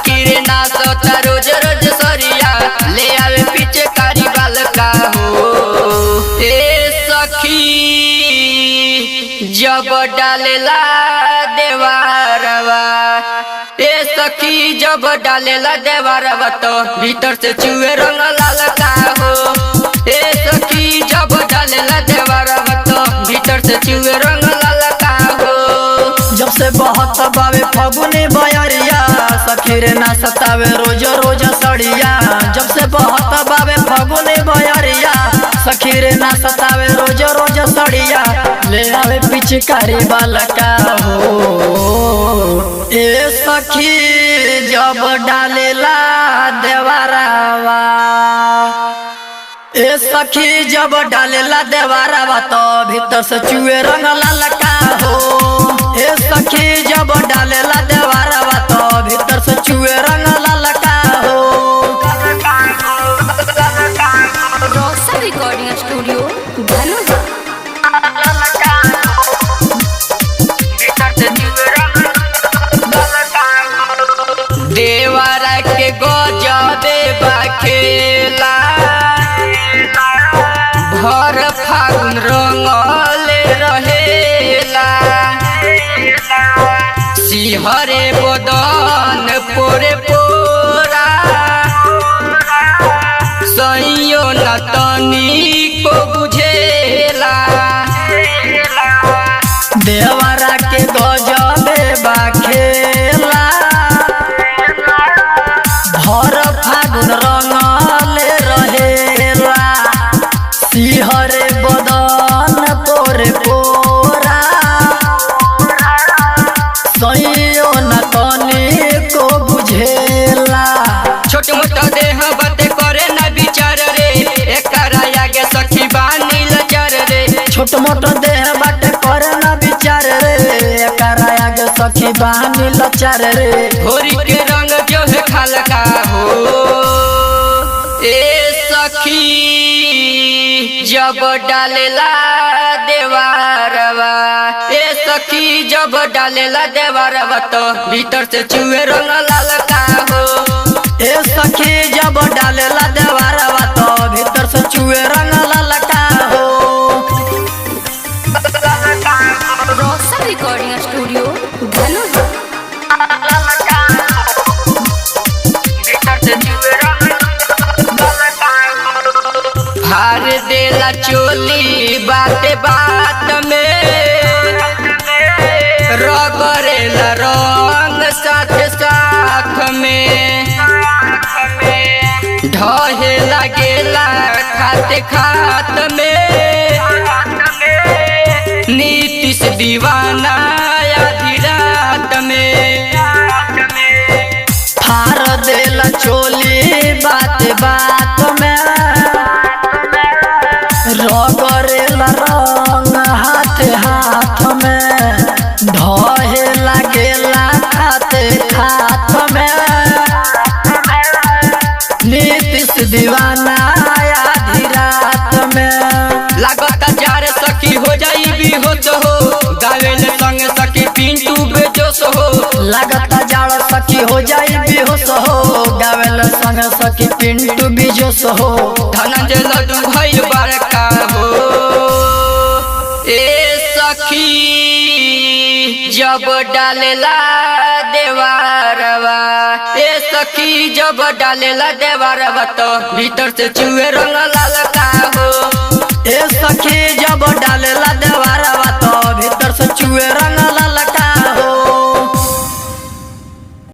सखी रे ना सोता रोज रोज सरिया ले आवे पीछे कारी बाल का हो। ए सखी जब डालेला देवारवा, ए सखी जब डालेला देवारवा तो भीतर से चुए रंग लाल का हो। ए सखी जब डालेला देवारवा तो भीतर से चुए रंग लाल का हो। जब से बहुत बावे फगुनी बयरिया सखी रे ना सतावे रोज रोज सड़िया। जब से बहुत बावे फगुनी बयरिया सखी रे ना सतावे रोज रोज सड़िया ले आवे पिचकारी बाल का हो। ए सखी जब डालेला देवारावा, ए सखी जब डालेला देवारावा तो भीतर से चुए रंग लाल का हो। ए सखी जब डालेला देवारावा तो भीतर से चुए रंग लाल का हो। रोशन रिकॉर्डिंग स्टूडियो धनुष। देवारा के गजबे बखेला भर फागुन रंगले रहेला। सिहरे बदन पोरे पोरा सैयो न तनी को बुझेला। देवारा के गजबे बखेला भर फागुन रंगले रहेला। सिहरे बदन पोरे पोरा सैयो न तनी को बुझेला। छोट मोट देह बाते करे न विचार रे एकरा आगे सखी बानी लचर रे। छोट मोट देह बाटे करे न विचार रे एकरा आगे सखी बानी लचार रे। होरी के रंग जो है खाल का हो। ए सखी जब डालेला देवारवा, ए सखी जब डालेला देवारवा तो भीतर से चुए रंग लाल का हो। ए सखी जब डालेला देवारवा तो भीतर से चुए रंग लाल का हो। रोशन रिकॉर्डिंग स्टूडियो धनुष। हार देला चोली बाते बात में रगरेला रंग साथ साथ में ढहे लगेला खाते खात में नीतीश दीवाना आधी रात में फार देला चोली बात बात में रगरेला रंग हाथ हाथ में ढहे लगेला खाते खात में नीतीश दीवाना आधी रात में। लागता जार सखी हो जाई बेहोश हो गावेल संग सखी पिंटू बेजोश हो। लागता जाड़ सखी हो जाई बेहोश हो गावेल संग सखी पिंटू बेजोश हो। धनंजय लड्डू भइल बड़का हो। ए सखी जब डालेला देवारवा, ए सखी जब डालेला देवारवा तो भीतर से चुए रंग लाल का हो। ए सखी जब डालेला देवारवा तो भीतर से चुए रंग